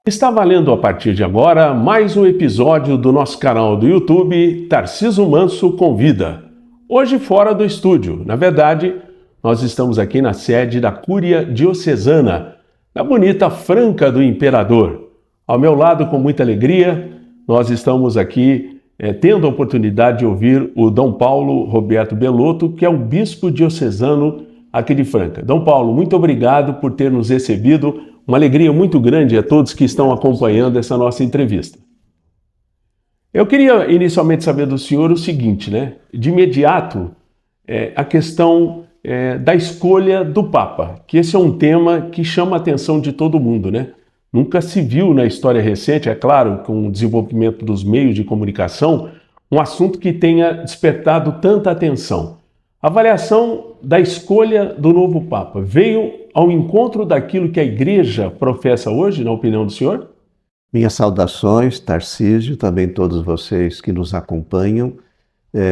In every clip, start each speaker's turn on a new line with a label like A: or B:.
A: Está valendo a partir de agora mais um episódio do nosso canal do YouTube Tarciso Manso Convida. Hoje fora do estúdio, na verdade, nós estamos aqui na sede da Cúria Diocesana, na bonita Franca do Imperador. Ao meu lado, com muita alegria, nós estamos aqui tendo a oportunidade de ouvir o Dom Paulo Roberto Belotto, que é o bispo diocesano aqui de Franca. Dom Paulo, muito obrigado por ter nos recebido. Uma alegria muito grande a todos que estão acompanhando essa nossa entrevista. Eu queria inicialmente saber do senhor o seguinte, De imediato, a questão da escolha do Papa, que esse é um tema que chama a atenção de todo mundo, Nunca se viu na história recente, é claro, com o desenvolvimento dos meios de comunicação, um assunto que tenha despertado tanta atenção. A avaliação da escolha do novo Papa veio ao encontro daquilo que a Igreja professa hoje, na opinião do senhor?
B: Minhas saudações, Tarcísio, também todos vocês que nos acompanham.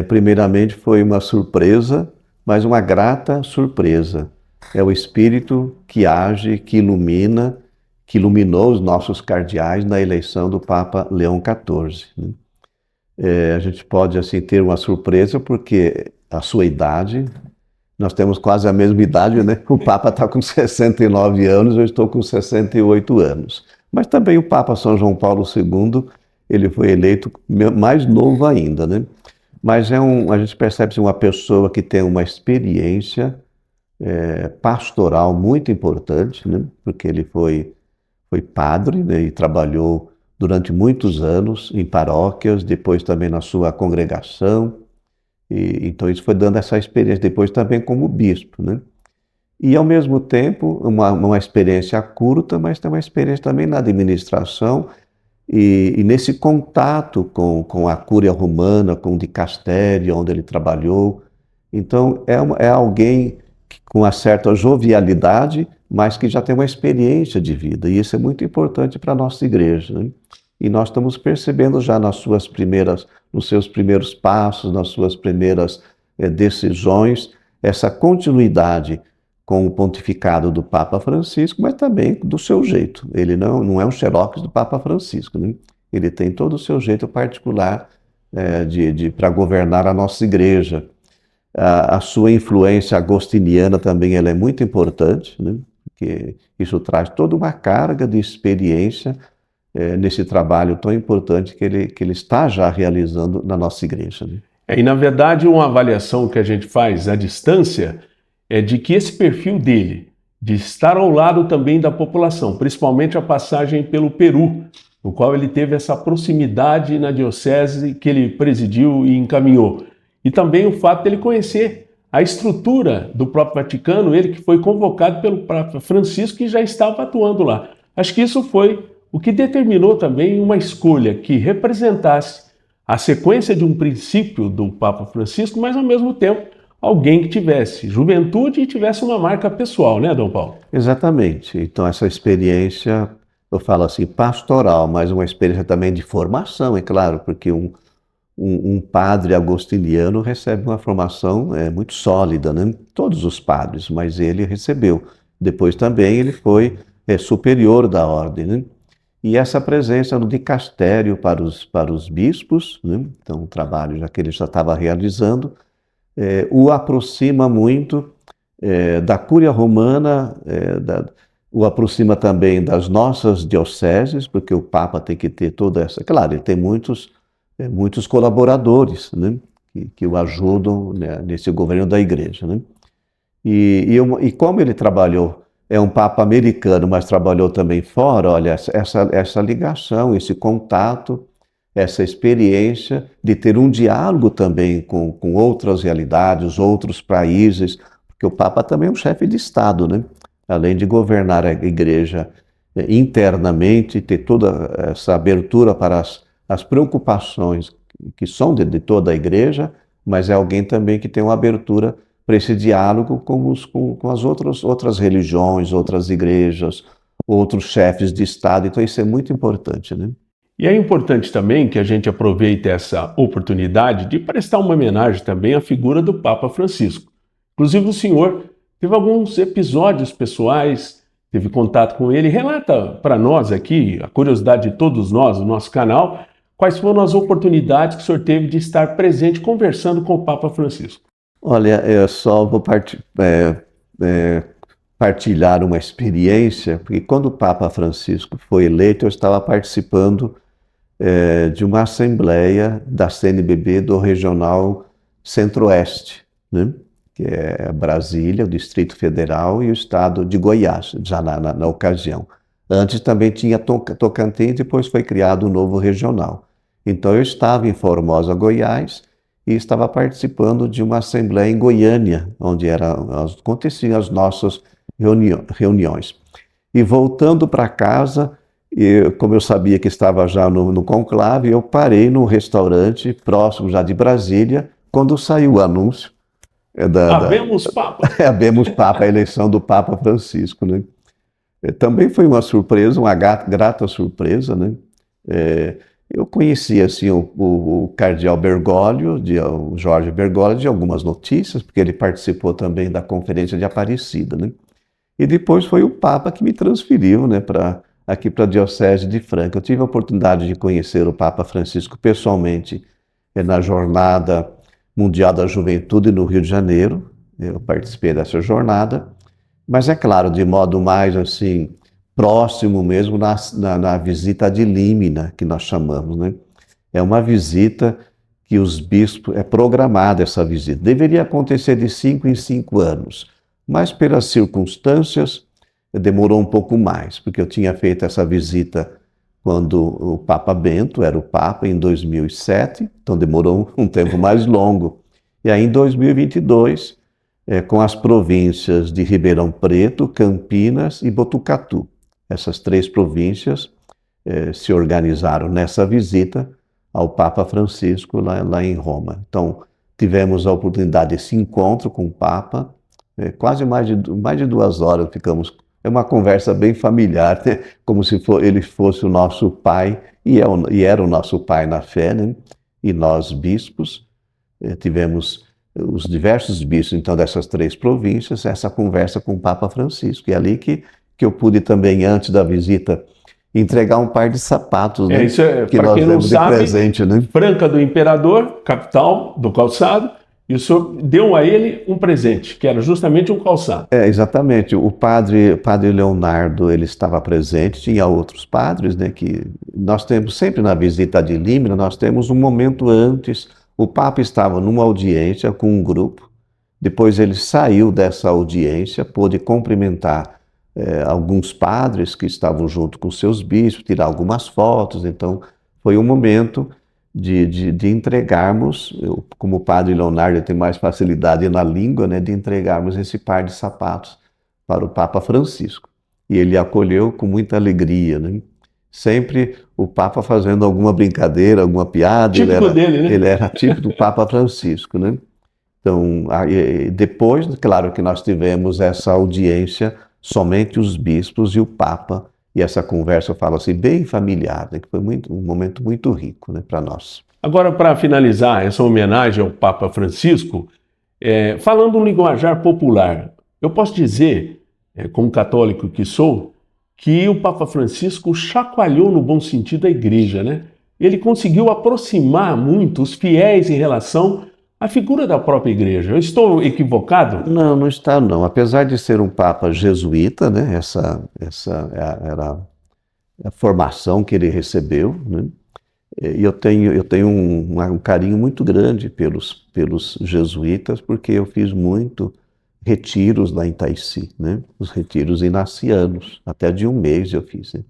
B: Primeiramente foi uma surpresa, mas uma grata surpresa. É o Espírito que age, que ilumina, que iluminou os nossos cardeais na eleição do Papa Leão XIV. A gente pode assim ter uma surpresa porque a sua idade, nós temos quase a mesma idade, O Papa está com 69 anos, eu estou com 68 anos. Mas também o Papa São João Paulo II, ele foi eleito mais novo ainda, Mas a gente percebe uma pessoa que tem uma experiência pastoral muito importante, Porque ele foi padre, e trabalhou durante muitos anos em paróquias, depois também na sua congregação. Então isso foi dando essa experiência depois também como bispo, E ao mesmo tempo uma experiência curta, mas tem uma experiência também na administração e nesse contato com a Cúria Romana, com o dicastério onde ele trabalhou. Então é alguém com uma certa jovialidade, mas que já tem uma experiência de vida, e isso é muito importante para a nossa igreja, E nós estamos percebendo já nos seus primeiros passos, nas suas primeiras decisões, essa continuidade com o pontificado do Papa Francisco, mas também do seu jeito. Ele não é um xerox do Papa Francisco, Ele tem todo o seu jeito particular para governar a nossa igreja. A sua influência agostiniana também ela é muito importante, Porque isso traz toda uma carga de experiência nesse trabalho tão importante que ele está já realizando na nossa igreja.
A: E na verdade uma avaliação que a gente faz à distância é de que esse perfil dele, de estar ao lado também da população, principalmente a passagem pelo Peru, no qual ele teve essa proximidade na diocese que ele presidiu e encaminhou. E também o fato de ele conhecer a estrutura do próprio Vaticano, ele que foi convocado pelo Papa Francisco e já estava atuando lá. Acho que isso foi o que determinou também uma escolha que representasse a sequência de um princípio do Papa Francisco, mas ao mesmo tempo alguém que tivesse juventude e tivesse uma marca pessoal, Dom Paulo?
B: Exatamente. Então essa experiência, eu falo assim, pastoral, mas uma experiência também de formação, é claro, porque um padre agostiniano recebe uma formação muito sólida, Todos os padres, mas ele recebeu. Depois também ele foi superior da ordem, E essa presença no dicastério para os bispos, Então o trabalho já que ele já estava realizando, o aproxima muito da Cúria Romana, o aproxima também das nossas dioceses, porque o Papa tem que ter toda essa... Claro, ele tem muitos colaboradores, que o ajudam nesse governo da igreja, E como ele trabalhou, é um Papa americano, mas trabalhou também fora, olha, essa ligação, esse contato, essa experiência de ter um diálogo também com outras realidades, outros países, porque o Papa também é um chefe de Estado, Além de governar a igreja internamente, ter toda essa abertura para as preocupações que são de toda a igreja, mas é alguém também que tem uma abertura para esse diálogo com as outras religiões, outras igrejas, outros chefes de Estado. Então isso é muito importante,
A: E é importante também que a gente aproveite essa oportunidade de prestar uma homenagem também à figura do Papa Francisco. Inclusive o senhor teve alguns episódios pessoais teve contato com ele. Relata para nós aqui, a curiosidade de todos nós, no nosso canal, quais foram as oportunidades que o senhor teve de estar presente conversando com o Papa Francisco.
B: Olha, eu só vou partilhar uma experiência, porque quando o Papa Francisco foi eleito, eu estava participando de uma assembleia da CNBB do Regional Centro-Oeste, né? Que é Brasília, o Distrito Federal e o Estado de Goiás, já na ocasião. Antes também tinha Tocantins, depois foi criado um novo regional. Então eu estava em Formosa, Goiás, e estava participando de uma assembleia em Goiânia, onde aconteciam as nossas reuniões. E voltando para casa, como eu sabia que estava já no conclave, eu parei num restaurante próximo já de Brasília, quando saiu o anúncio
A: Habemos Papa.
B: Habemos Papa, a eleição do Papa Francisco, né? Também foi uma surpresa, uma grata surpresa, né? Eu conhecia assim, o cardeal Bergoglio, o Jorge Bergoglio, de algumas notícias, porque ele participou também da Conferência de Aparecida, né? E depois foi o Papa que me transferiu, né, aqui para a Diocese de Franca. Eu tive a oportunidade de conhecer o Papa Francisco pessoalmente na Jornada Mundial da Juventude no Rio de Janeiro. Eu participei dessa jornada, mas é claro, de modo mais assim próximo mesmo na visita ad limina, que nós chamamos, né? É uma visita que os bispos, é programada essa visita. Deveria acontecer de 5 em 5 anos, mas pelas circunstâncias demorou um pouco mais, porque eu tinha feito essa visita quando o Papa Bento era o Papa, em 2007, então demorou um tempo mais longo. E aí em 2022, com as províncias de Ribeirão Preto, Campinas e Botucatu. Essas 3 províncias se organizaram nessa visita ao Papa Francisco lá em Roma. Então, tivemos a oportunidade desse encontro com o Papa, quase mais de 2 horas ficamos. É uma conversa bem familiar, né? Como se ele fosse o nosso pai, e era o nosso pai na fé, né? E nós, bispos, tivemos os diversos bispos, então, dessas 3 províncias, essa conversa com o Papa Francisco. E é ali que eu pude também, antes da visita, entregar um par de sapatos, né?
A: Isso
B: que
A: para
B: nós
A: quem não
B: demos de
A: sabe,
B: presente, né?
A: Franca do Imperador, capital do calçado, e o senhor deu a ele um presente, que era justamente um calçado.
B: Exatamente. O padre Leonardo, ele estava presente, tinha outros padres, né? Que nós temos sempre na visita ad limina, nós temos um momento antes. O Papa estava numa audiência com um grupo, depois ele saiu dessa audiência, pôde cumprimentar alguns padres que estavam junto com seus bispos, tirar algumas fotos. Então foi um momento de entregarmos, como o padre Leonardo tem mais facilidade na língua, né, de entregarmos esse par de sapatos para o Papa Francisco. E ele acolheu com muita alegria, né? Sempre o Papa fazendo alguma brincadeira, alguma piada.
A: Típico dele, né?
B: Ele era típico do Papa Francisco, né? Então, depois, claro que nós tivemos essa audiência, somente os bispos e o Papa, e essa conversa, eu falo assim, bem familiar, né? Que foi um momento muito rico, né, para nós.
A: Agora, para finalizar essa homenagem ao Papa Francisco, falando um linguajar popular, eu posso dizer, como católico que sou, que o Papa Francisco chacoalhou no bom sentido a igreja, né? Ele conseguiu aproximar muito os fiéis em relação à figura da própria igreja. Eu estou equivocado?
B: Não, não está não. Apesar de ser um Papa jesuíta, né? Essa era a formação que ele recebeu, né? E eu tenho um carinho muito grande pelos jesuítas, porque eu fiz muito retiros lá em Itaici, né? Os retiros inacianos, até de 1 mês eu fiz, né?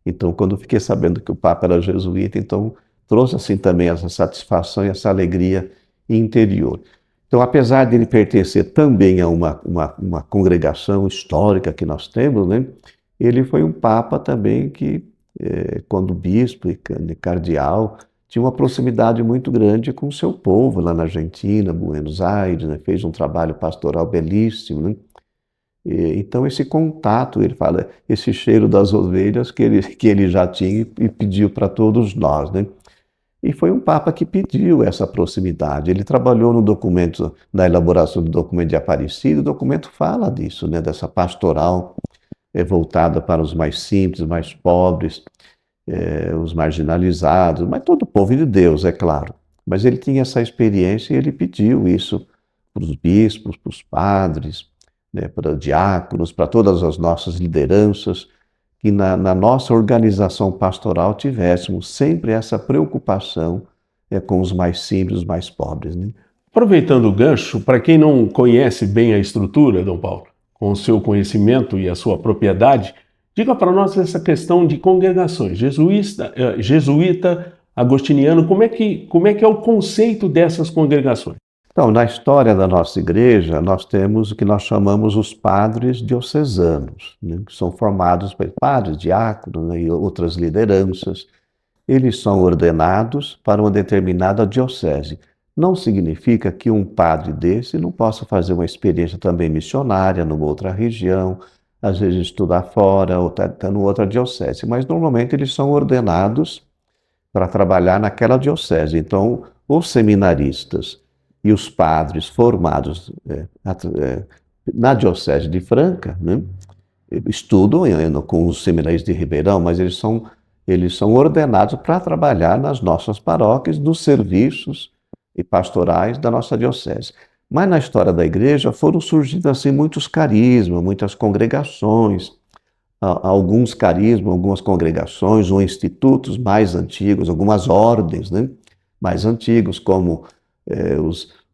B: Então, quando eu fiquei sabendo que o Papa era jesuíta, então trouxe assim também essa satisfação e essa alegria interior. Então, apesar de ele pertencer também a uma congregação histórica que nós temos, né? Ele foi um Papa também que, quando bispo e cardeal, tinha uma proximidade muito grande com o seu povo lá na Argentina, Buenos Aires, né? Fez um trabalho pastoral belíssimo, né? Então esse contato, ele fala, esse cheiro das ovelhas que ele já tinha e pediu para todos nós, né? E foi um Papa que pediu essa proximidade. Ele trabalhou no documento, na elaboração do documento de Aparecida, o documento fala disso, né? Dessa pastoral voltada para os mais simples, mais pobres, os marginalizados, mas todo o povo de Deus, é claro. Mas ele tinha essa experiência e ele pediu isso para os bispos, para os padres, né, para diáconos, para todas as nossas lideranças, que na nossa organização pastoral tivéssemos sempre essa preocupação com os mais simples, os mais pobres, né?
A: Aproveitando o gancho, para quem não conhece bem a estrutura, Dom Paulo, com o seu conhecimento e a sua propriedade, diga para nós essa questão de congregações, jesuíta, agostiniano, como é que é o conceito dessas congregações?
B: Então, na história da nossa igreja, nós temos o que nós chamamos os padres diocesanos, né, que são formados por padres, diáconos, né, e outras lideranças. Eles são ordenados para uma determinada diocese. Não significa que um padre desse não possa fazer uma experiência também missionária numa outra região, às vezes estudar fora ou tá numa outra diocese, mas normalmente eles são ordenados para trabalhar naquela diocese. Então, os seminaristas e os padres formados na diocese de Franca, né, estudam com os seminaristas de Ribeirão, mas eles são ordenados para trabalhar nas nossas paróquias, nos serviços e pastorais da nossa diocese. Mas na história da igreja foram surgindo assim muitos carismas, muitas congregações, alguns carismas, algumas congregações ou institutos mais antigos, algumas ordens, né, mais antigos, como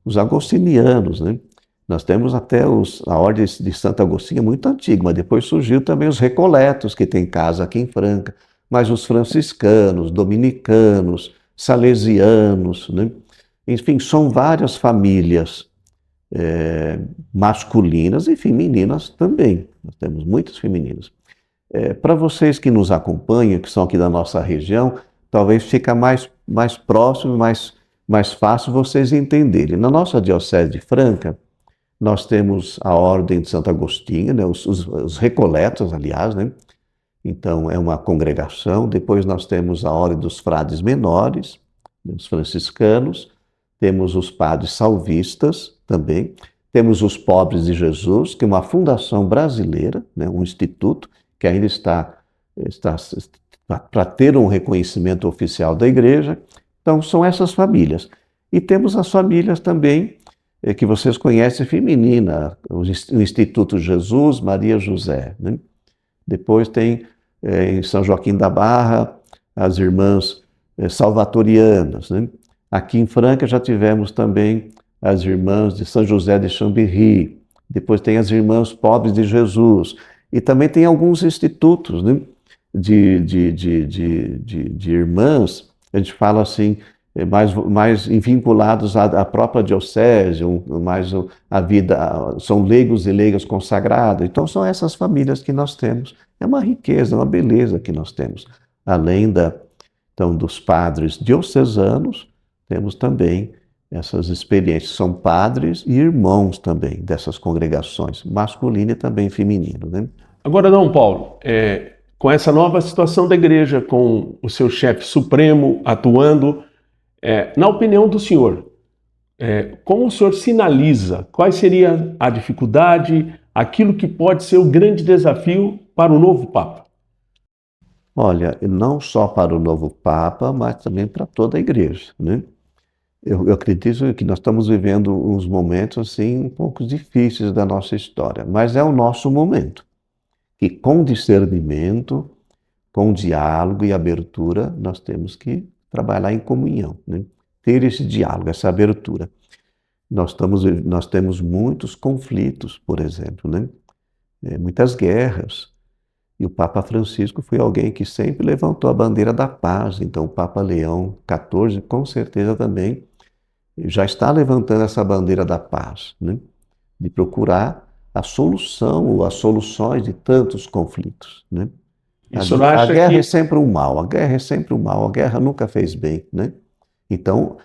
B: os agostinianos, né? Nós temos até a ordem de Santo Agostinho, muito antiga, mas depois surgiu também os recoletos, que tem casa aqui em Franca, mas os franciscanos, dominicanos, salesianos, né? Enfim, são várias famílias masculinas e femininas também. Nós temos muitas femininas. Para vocês que nos acompanham, que são aqui da nossa região, talvez fica mais próximo, mais fácil vocês entenderem. Na nossa diocese de Franca, nós temos a Ordem de Santo Agostinho, né, os recoletos, aliás, né? Então, é uma congregação. Depois nós temos a Ordem dos Frades Menores, os franciscanos. Temos os padres salvistas também. Temos os Pobres de Jesus, que é uma fundação brasileira, né, um instituto que ainda está para ter um reconhecimento oficial da igreja. Então, são essas famílias. E temos as famílias também, que vocês conhecem, feminina, o Instituto Jesus, Maria José, né? Depois tem, em São Joaquim da Barra, as irmãs salvatorianas, né? Aqui em Franca já tivemos também as irmãs de São José de Chambéry. Depois tem as irmãs Pobres de Jesus. E também tem alguns institutos, né, de irmãs, a gente fala assim, mais vinculados à própria diocese, mais à vida, são leigos e leigas consagrados. Então são essas famílias que nós temos. É uma riqueza, uma beleza que nós temos. Além então, dos padres diocesanos, temos também essas experiências. São padres e irmãos também dessas congregações, masculino e também feminino, né?
A: Agora, Dom Paulo, com essa nova situação da igreja, com o seu chefe supremo atuando, na opinião do senhor, como o senhor sinaliza qual seria a dificuldade, aquilo que pode ser o grande desafio para o novo Papa?
B: Olha, não só para o novo Papa, mas também para toda a igreja, né? Eu acredito que nós estamos vivendo uns momentos assim um pouco difíceis da nossa história, mas é o nosso momento. Que com discernimento, com diálogo e abertura, nós temos que trabalhar em comunhão, né? Ter esse diálogo, essa abertura. Nós temos muitos conflitos, por exemplo, né? Muitas guerras. E o Papa Francisco foi alguém que sempre levantou a bandeira da paz. Então, o Papa Leão XIV, com certeza também, já está levantando essa bandeira da paz, né? De procurar a solução ou as soluções de tantos conflitos, né? A guerra é sempre um mal, a guerra é sempre um mal, a guerra nunca fez bem, né? Então,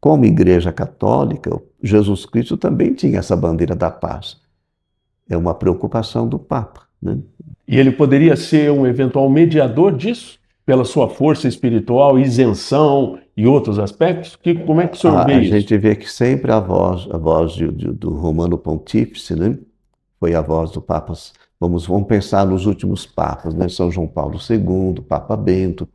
B: como Igreja Católica, Jesus Cristo também tinha essa bandeira da paz. É uma preocupação do Papa, né?
A: E ele poderia ser um eventual mediador disso? Pela sua força espiritual, isenção e outros aspectos? Como é que o senhor vê isso?
B: A gente vê que sempre a voz do Romano Pontífice, né? Foi a voz do Papa Vamos pensar nos últimos papas, né? São João Paulo II, Papa Bento,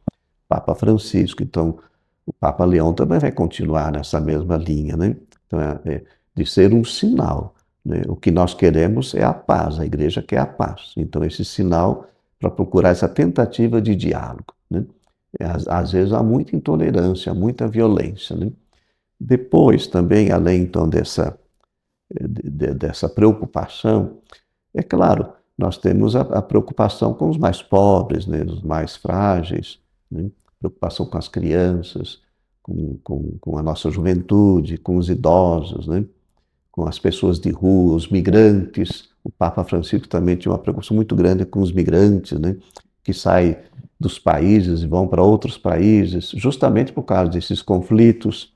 B: Papa Francisco. Então, o Papa Leão também vai continuar nessa mesma linha, né? Então, de ser um sinal, né? O que nós queremos é a paz, a igreja quer a paz. Então, esse sinal para procurar essa tentativa de diálogo, né? Às vezes há muita intolerância, muita violência, né? Depois, também, além então dessa preocupação, é claro, nós temos a preocupação com os mais pobres, né? Os mais frágeis, né? Preocupação com as crianças, com a nossa juventude, com os idosos, né? Com as pessoas de rua, os migrantes. O Papa Francisco também tinha uma preocupação muito grande com os migrantes, né? Que saem dos países e vão para outros países, justamente por causa desses conflitos.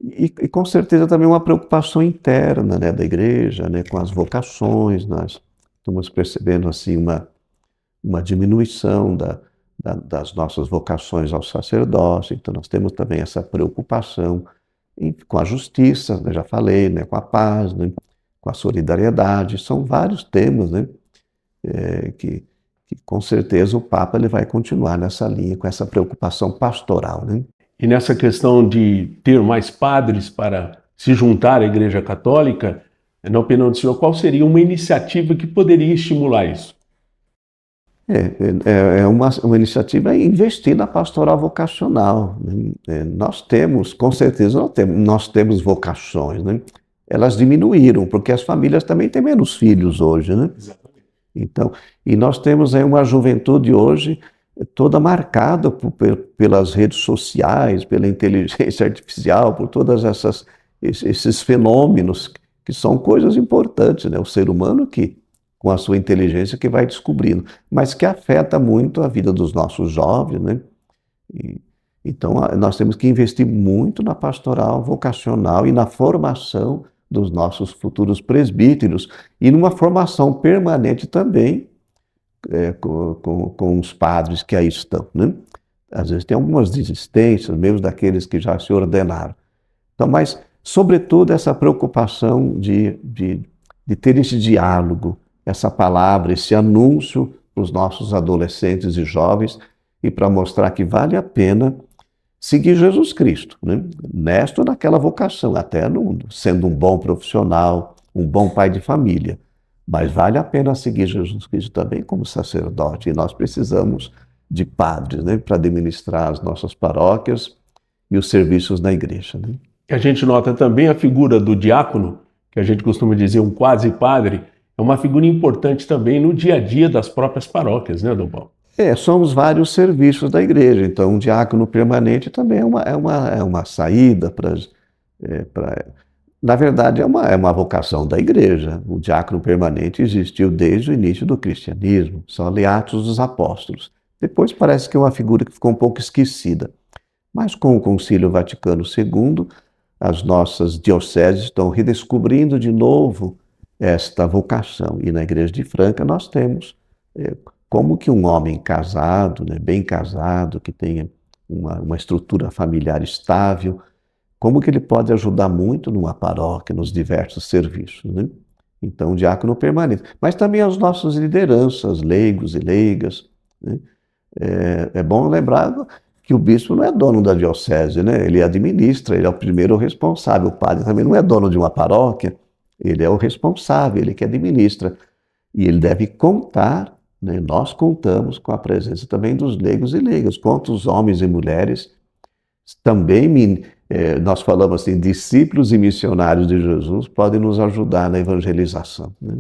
B: E com certeza também uma preocupação interna, né, da igreja, né, com as vocações. Nós estamos percebendo assim uma diminuição das nossas vocações ao sacerdócio. Então nós temos também essa preocupação com a justiça, né, já falei, né, com a paz, né, com a solidariedade. São vários temas, né, que com certeza o Papa ele vai continuar nessa linha, com essa preocupação pastoral, né?
A: E nessa questão de ter mais padres para se juntar à Igreja Católica, na opinião do senhor, qual seria uma iniciativa que poderia estimular isso?
B: Uma iniciativa é investir na pastoral vocacional, né? Nós temos, com certeza, nós temos vocações, né? Elas diminuíram, porque as famílias também têm menos filhos hoje, né?
A: Exatamente.
B: Então, e nós temos aí uma juventude hoje toda marcada pelas redes sociais, pela inteligência artificial, por todas esses fenômenos que são coisas importantes, né? O ser humano que, com a sua inteligência, que vai descobrindo, mas que afeta muito a vida dos nossos jovens, né? Então, nós temos que investir muito na pastoral vocacional e na formação dos nossos futuros presbíteros e numa formação permanente também com os padres que aí estão, né? Às vezes tem algumas desistências, mesmo daqueles que já se ordenaram. Então, mas, sobretudo, essa preocupação de ter esse diálogo, essa palavra, esse anúncio para os nossos adolescentes e jovens, e para mostrar que vale a pena seguir Jesus Cristo, né? Nesta ou naquela vocação, até sendo um bom profissional, um bom pai de família. Mas vale a pena seguir Jesus Cristo também como sacerdote. E nós precisamos de padres, né, para administrar as nossas paróquias e os serviços da igreja, né?
A: A gente nota também a figura do diácono, que a gente costuma dizer um quase padre, é uma figura importante também no dia a dia das próprias paróquias, né, Dom Paulo?
B: Somos vários serviços da igreja. Então, um diácono permanente também é uma saída para... Na verdade, é uma vocação da igreja. O diácono permanente existiu desde o início do cristianismo. São ali Atos dos Apóstolos. Depois parece que é uma figura que ficou um pouco esquecida. Mas com o Concílio Vaticano II, as nossas dioceses estão redescobrindo de novo esta vocação. E na Igreja de Franca nós temos como que um homem casado, né, bem casado, que tenha uma estrutura familiar estável, como que ele pode ajudar muito numa paróquia, nos diversos serviços, né? Então, o diácono permanente. Mas também as nossas lideranças, leigos e leigas, né? É bom lembrar que o bispo não é dono da diocese, né? Ele administra, ele é o primeiro responsável. O padre também não é dono de uma paróquia, ele é o responsável, ele que administra. E ele deve contar, né? Nós contamos com a presença também dos leigos e leigas. Quantos homens e mulheres também... nós falamos assim, discípulos e missionários de Jesus podem nos ajudar na evangelização, né?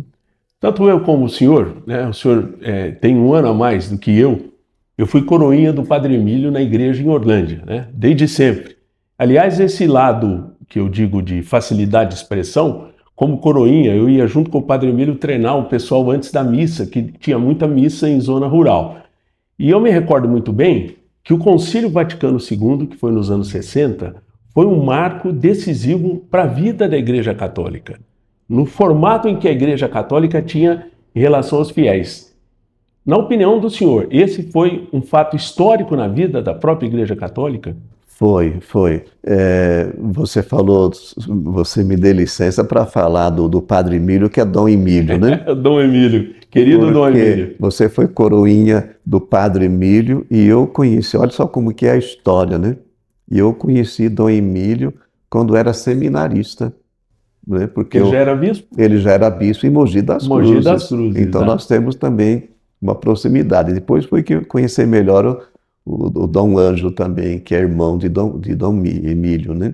A: Tanto eu como o senhor, né? O senhor tem um ano a mais do que eu fui coroinha do Padre Emílio na igreja em Orlândia, né? Desde sempre. Aliás, esse lado que eu digo de facilidade de expressão, como coroinha, eu ia junto com o Padre Emílio treinar o pessoal antes da missa, que tinha muita missa em zona rural. E eu me recordo muito bem que o Concílio Vaticano II, que foi nos anos 60, foi um marco decisivo para a vida da Igreja Católica, no formato em que a Igreja Católica tinha em relação aos fiéis. Na opinião do senhor, esse foi um fato histórico na vida da própria Igreja Católica?
B: Foi. Você me dê licença para falar do Padre Emílio, que é Dom Emílio, né?
A: Dom Emílio, Querido Dom Emílio.
B: Você foi coroinha do Padre Emílio e eu conheci, olha só como que é a história, né? E eu conheci Dom Emílio quando era seminarista, né? Porque
A: Ele já era bispo?
B: Ele já era bispo em Mogi das Cruzes.
A: Mogi das Cruzes,
B: então
A: tá.
B: nós temos também uma proximidade. Depois foi que eu conheci melhor o Dom Ângelo também, que é irmão de Dom Emílio, né?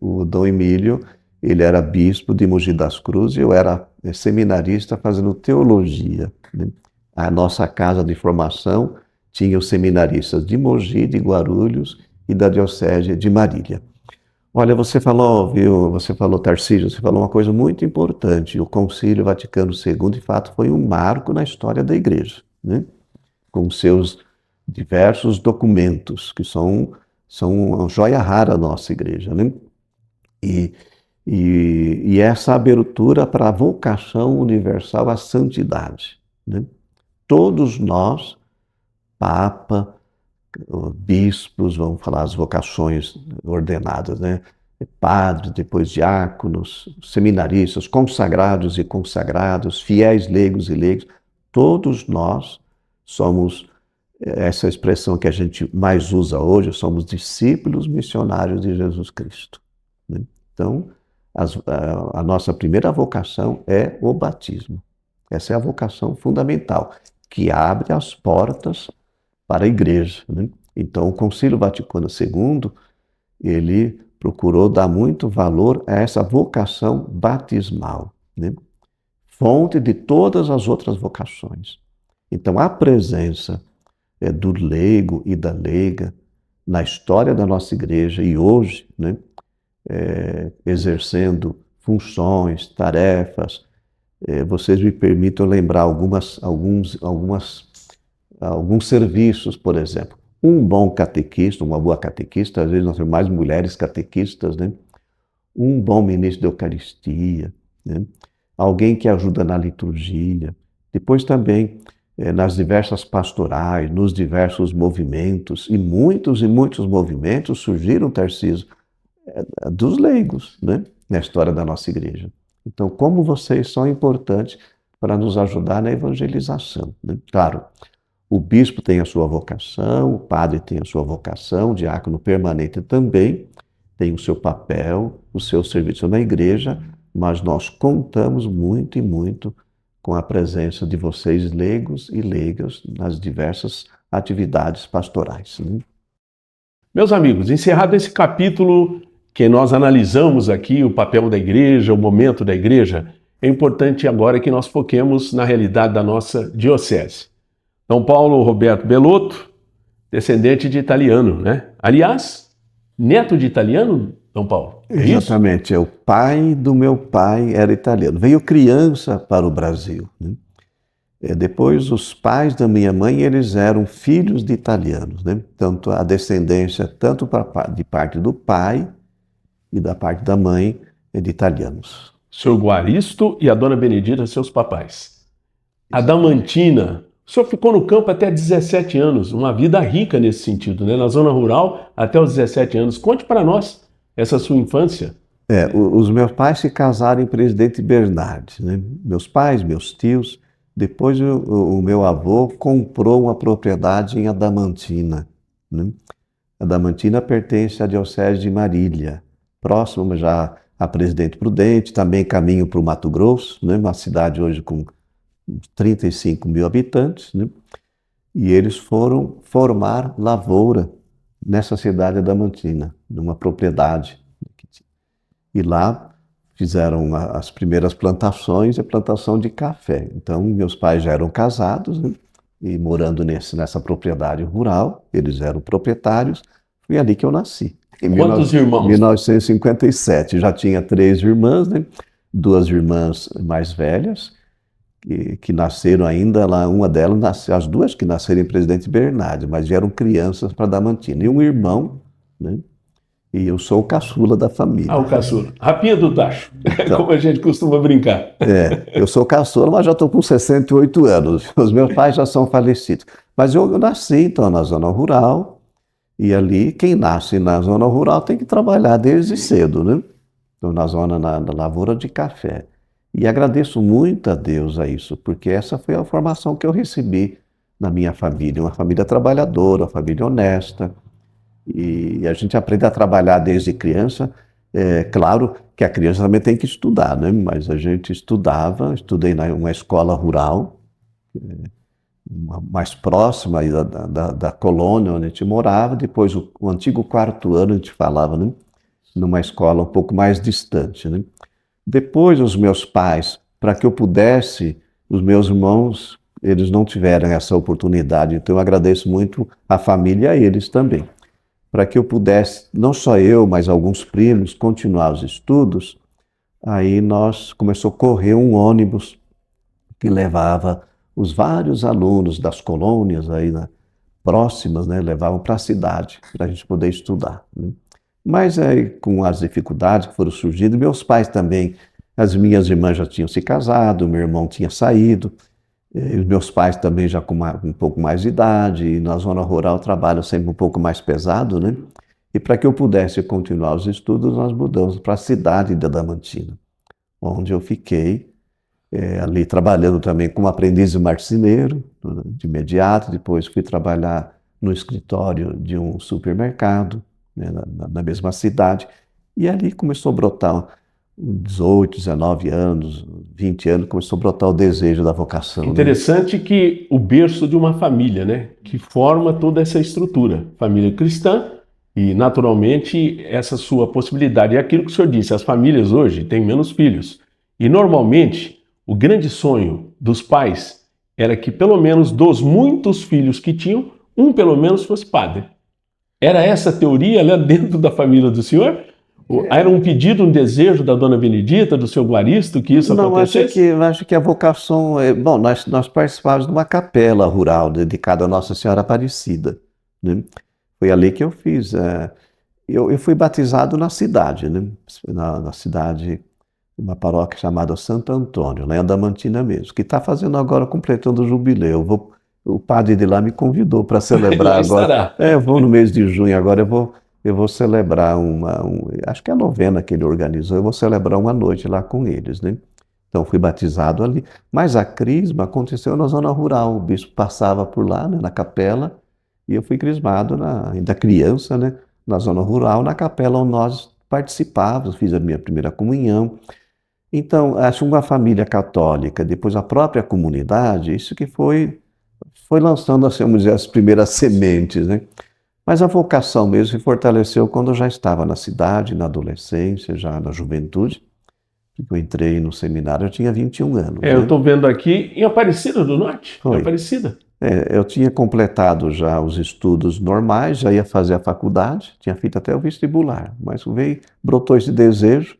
B: O Dom Emílio, ele era bispo de Mogi das Cruzes, eu era seminarista fazendo teologia, né? A nossa casa de formação tinha os seminaristas de Mogi, de Guarulhos e da Diocese de Marília. Olha, você falou, viu, Tarcísio, você falou uma coisa muito importante. O Concílio Vaticano II, de fato, foi um marco na história da Igreja, né? Com seus diversos documentos, que são uma joia rara da nossa Igreja, né? E essa abertura para a vocação universal à santidade, né? Todos nós, Papa, bispos, vamos falar as vocações ordenadas, né? Padres, depois diáconos, seminaristas, consagrados e consagrados, fiéis leigos e leigos, todos nós somos, essa expressão que a gente mais usa hoje, somos discípulos missionários de Jesus Cristo, né? Então, a nossa primeira vocação é o batismo. Essa é a vocação fundamental, que abre as portas para a Igreja, né? Então, o Concílio Vaticano II, ele procurou dar muito valor a essa vocação batismal, né? Fonte de todas as outras vocações. Então, a presença do leigo e da leiga na história da nossa Igreja e hoje, né, exercendo funções, tarefas, vocês me permitam lembrar alguns serviços, por exemplo. Um bom catequista, uma boa catequista, às vezes nós temos mais mulheres catequistas, né? Um bom ministro da Eucaristia, né? Alguém que ajuda na liturgia. Depois também nas diversas pastorais, nos diversos movimentos, e muitos movimentos surgiram, Tarcísio, dos leigos, né? Na história da nossa Igreja. Então, como vocês são importantes para nos ajudar na evangelização, né? Claro, o bispo tem a sua vocação, o padre tem a sua vocação, o diácono permanente também tem o seu papel, o seu serviço na igreja, mas nós contamos muito e muito com a presença de vocês, leigos e leigas, nas diversas atividades pastorais, né?
A: Meus amigos, encerrado esse capítulo que nós analisamos aqui, o papel da igreja, o momento da igreja, é importante agora que nós foquemos na realidade da nossa diocese. Dom Paulo Roberto Bellotto, descendente de italiano, né? Aliás, neto de italiano, Dom Paulo?
B: Exatamente, o pai do meu pai era italiano. Veio criança para o Brasil, né? Depois, os pais da minha mãe, eles eram filhos de italianos, né? Tanto a descendência, tanto de parte do pai e da parte da mãe, é de italianos.
A: Seu Guaristo e a Dona Benedita, seus papais. Adamantina, o senhor ficou no campo até 17 anos, uma vida rica nesse sentido, né? Na zona rural até os 17 anos. Conte para nós essa sua infância.
B: Os meus pais se casaram em Presidente Bernardes, né? Meus pais, meus tios. Depois o meu avô comprou uma propriedade em Adamantina, né? Adamantina pertence à Diocese de Marília, próximo já a Presidente Prudente, também caminho para o Mato Grosso, né? Uma cidade hoje com 35 mil habitantes, né? E eles foram formar lavoura nessa cidade adamantina, numa propriedade. E lá fizeram as primeiras plantações, a plantação de café. Então, meus pais já eram casados, né? E morando nessa propriedade rural, eles eram proprietários, foi ali que eu nasci.
A: Quantos irmãos?
B: Em 1957, já tinha 3 irmãs, né? 2 irmãs mais velhas, que nasceram ainda lá, uma delas nasceu, as 2 que nasceram em Presidente Bernardes, mas já eram crianças para Adamantina. E um irmão, né? E eu sou o caçula da família.
A: O caçula. Rapinha do tacho, então, como a gente costuma brincar.
B: Eu sou caçula, mas já estou com 68 anos. Os meus pais já são falecidos. Mas eu nasci, então, na zona rural, e ali, quem nasce na zona rural tem que trabalhar desde cedo, né? Então, na lavoura de café. E agradeço muito a Deus a isso, porque essa foi a formação que eu recebi na minha família, uma família trabalhadora, uma família honesta, e a gente aprende a trabalhar desde criança. É claro que a criança também tem que estudar, né? Mas a gente estudei numa escola rural, mais próxima aí da colônia onde a gente morava. Depois o antigo quarto ano a gente falava, né? Numa escola um pouco mais distante, né? Depois os meus pais, para que eu pudesse, os meus irmãos, eles não tiveram essa oportunidade, então eu agradeço muito a família e a eles também. Para que eu pudesse, não só eu, mas alguns primos, continuar os estudos, aí começou a correr um ônibus que levava os vários alunos das colônias aí, né, próximas, né, levavam para a cidade, para a gente poder estudar, né? Mas aí, com as dificuldades que foram surgindo, meus pais também, as minhas irmãs já tinham se casado, meu irmão tinha saído, e os meus pais também já com um pouco mais de idade, e na zona rural o trabalho sempre um pouco mais pesado, né? E para que eu pudesse continuar os estudos, nós mudamos para a cidade de Adamantina, onde eu fiquei ali trabalhando também como aprendiz de marceneiro, de imediato. Depois fui trabalhar no escritório de um supermercado, né, na mesma cidade, e ali começou a brotar 18, 19 anos, 20 anos, começou a brotar o desejo da vocação.
A: Interessante, né? Que o berço de uma família, né, que forma toda essa estrutura, família cristã, e naturalmente essa sua possibilidade. É aquilo que o senhor disse, as famílias hoje têm menos filhos, e normalmente o grande sonho dos pais era que pelo menos dos muitos filhos que tinham, um pelo menos fosse padre. Era essa a teoria lá dentro da família do senhor? Era um pedido, um desejo da dona Benedita, do seu Guaristo, que isso acontecesse?
B: Não, acho que a vocação... Bom, nós participávamos de uma capela rural dedicada a Nossa Senhora Aparecida, né? Foi ali que eu fiz. Eu fui batizado na cidade, né? Na cidade, uma paróquia chamada Santo Antônio, lá em Adamantina mesmo, que está fazendo agora, completando o jubileu. O padre de lá me convidou para celebrar agora. Eu vou no mês de junho, agora eu vou celebrar acho que é a novena que ele organizou, eu vou celebrar uma noite lá com eles, né? Então fui batizado ali. Mas a crisma aconteceu na zona rural, o bispo passava por lá, né, na capela, e eu fui crismado, ainda criança, né, na zona rural, na capela onde nós participávamos, fiz a minha primeira comunhão. Então, acho uma família católica, depois a própria comunidade, isso que foi lançando, assim, vamos dizer, as primeiras sementes, né? Mas a vocação mesmo se fortaleceu quando eu já estava na cidade, na adolescência, já na juventude. Eu entrei no seminário, eu tinha 21 anos.
A: Eu estou vendo aqui em Aparecida do Norte.
B: Foi.
A: Aparecida.
B: Eu tinha completado já os estudos normais, já ia fazer a faculdade, tinha feito até o vestibular, mas brotou esse desejo,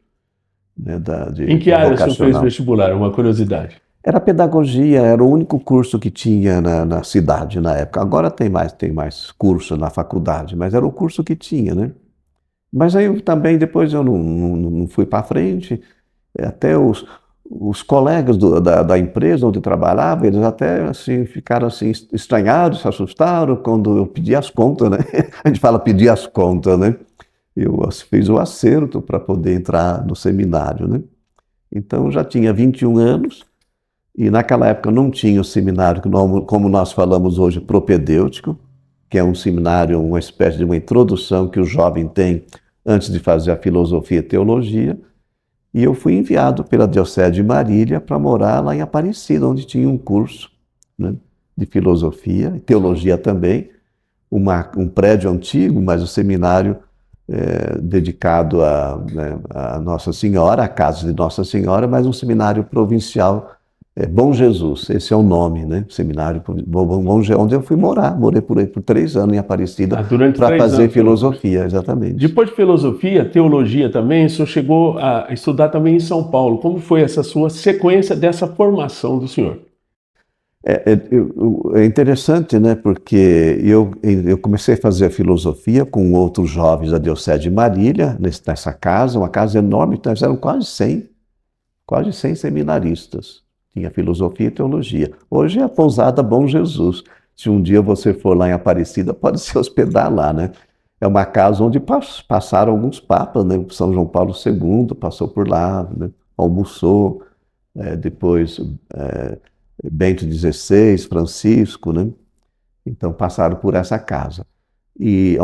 B: né,
A: em que área o senhor fez vestibular? Uma curiosidade.
B: Era pedagogia, era o único curso que tinha na cidade na época. Agora tem mais curso na faculdade, mas era o curso que tinha, né? Mas aí também depois eu não fui para frente. Até os colegas da empresa onde eu trabalhava, eles até assim, ficaram assim, estranhados, se assustaram quando eu pedi as contas, né? A gente fala pedir as contas, né? Eu fiz o acerto para poder entrar no seminário, né? Então eu já tinha 21 anos, e naquela época não tinha o seminário, como nós falamos hoje, propedêutico, que é um seminário, uma espécie de uma introdução que o jovem tem antes de fazer a filosofia e teologia. E eu fui enviado pela Diocese de Marília para morar lá em Aparecida, onde tinha um curso, né, de filosofia e teologia também, um prédio antigo, mas o seminário dedicado a Nossa Senhora, a casa de Nossa Senhora, mas um seminário provincial, Bom Jesus, esse é o nome, né? Seminário Bom Jesus, onde eu fui morar. Morei por aí por 3 anos em Aparecida para fazer filosofia, exatamente.
A: Depois de filosofia, teologia também, o senhor chegou a estudar também em São Paulo. Como foi essa sua sequência dessa formação do senhor?
B: É interessante, né? Porque eu comecei a fazer a filosofia com outros jovens da Diocese de Marília, nessa casa, uma casa enorme, então eram quase 100 seminaristas. Tinha filosofia e teologia. Hoje é a pousada Bom Jesus. Se um dia você for lá em Aparecida, pode se hospedar lá, né? É uma casa onde passaram alguns papas, né? São João Paulo II passou por lá, né? Almoçou. depois Bento XVI, Francisco, né? Então passaram por essa casa. E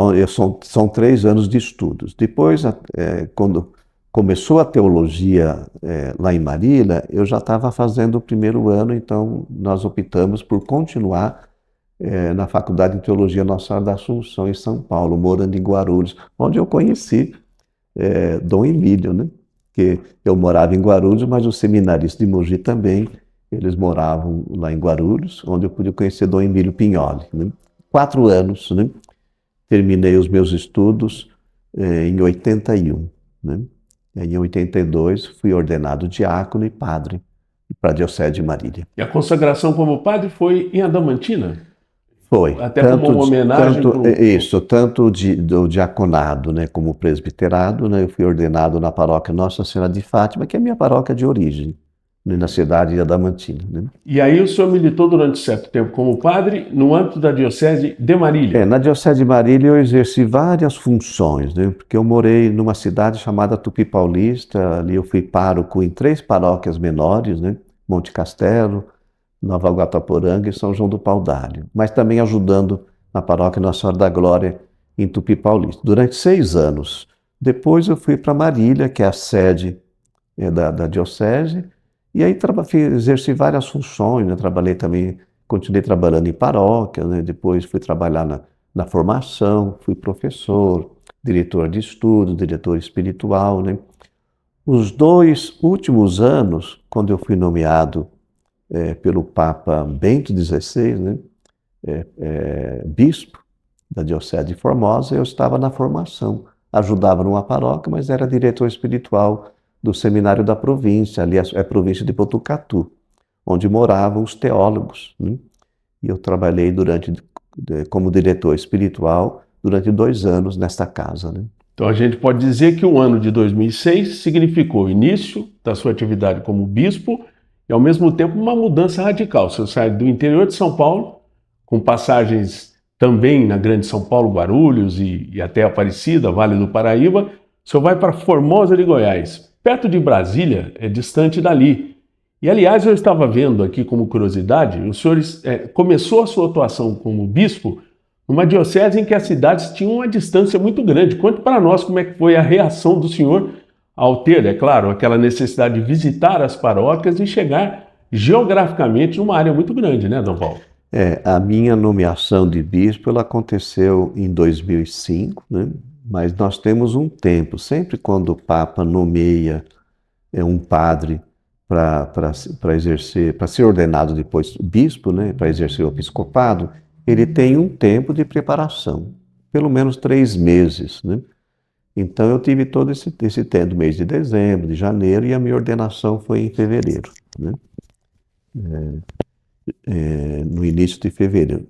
B: são 3 anos de estudos. Depois, quando começou a teologia lá em Marília, eu já estava fazendo o 1º ano, então nós optamos por continuar na Faculdade de Teologia Nossa Senhora da Assunção, em São Paulo, morando em Guarulhos, onde eu conheci Dom Emílio, né? Que eu morava em Guarulhos, mas os seminaristas de Mogi também, eles moravam lá em Guarulhos, onde eu pude conhecer Dom Emílio Pignoli, né? 4 anos, né? Terminei os meus estudos em 81, né? Em 82 fui ordenado diácono e padre para a Diocese de Marília.
A: E a consagração como padre foi em Adamantina?
B: Foi.
A: Até como uma homenagem
B: Tanto do diaconado, né, como presbiterado, né, eu fui ordenado na paróquia Nossa Senhora de Fátima, que é a minha paróquia de origem, né, na cidade de Adamantina, né?
A: E aí o senhor militou durante certo tempo como padre no âmbito da Diocese de Marília?
B: Na Diocese de Marília eu exerci várias funções, né, porque eu morei numa cidade chamada Tupi Paulista, ali eu fui pároco em 3 paróquias menores, né, Monte Castelo, Nova Guataporanga e São João do Paudalho, mas também ajudando na paróquia Nossa Senhora da Glória em Tupi Paulista, durante 6 anos. Depois eu fui para Marília, que é a sede da Diocese, e aí exerci várias funções, né? Continuei trabalhando em paróquia, né? Depois fui trabalhar na formação, fui professor, diretor de estudo, diretor espiritual, né? Os 2 últimos anos, quando eu fui nomeado pelo Papa Bento XVI, né, bispo da Diocese de Formosa, eu estava na formação, ajudava numa paróquia, mas era diretor espiritual do seminário da província, ali é a província de Botucatu, onde moravam os teólogos, né? E eu trabalhei como diretor espiritual durante 2 anos nesta casa, né?
A: Então a gente pode dizer que o ano de 2006 significou o início da sua atividade como bispo e, ao mesmo tempo, uma mudança radical. Você sai do interior de São Paulo, com passagens também na Grande São Paulo, Guarulhos e até Aparecida, Vale do Paraíba. O senhor vai para Formosa de Goiás, perto de Brasília, é distante dali. E, aliás, eu estava vendo aqui como curiosidade, o senhor começou a sua atuação como bispo numa diocese em que as cidades tinham uma distância muito grande. Conte para nós como é que foi a reação do senhor ao ter, é claro, aquela necessidade de visitar as paróquias e chegar geograficamente numa área muito grande, né, Dom Paulo?
B: A minha nomeação de bispo ela aconteceu em 2005, né? Mas nós temos um tempo, sempre quando o Papa nomeia um padre para exercer, para ser ordenado depois bispo, né, para exercer o episcopado, ele tem um tempo de preparação, pelo menos 3 meses, né? Então eu tive todo esse tempo, mês de dezembro, de janeiro, e a minha ordenação foi em fevereiro, né? No início de fevereiro.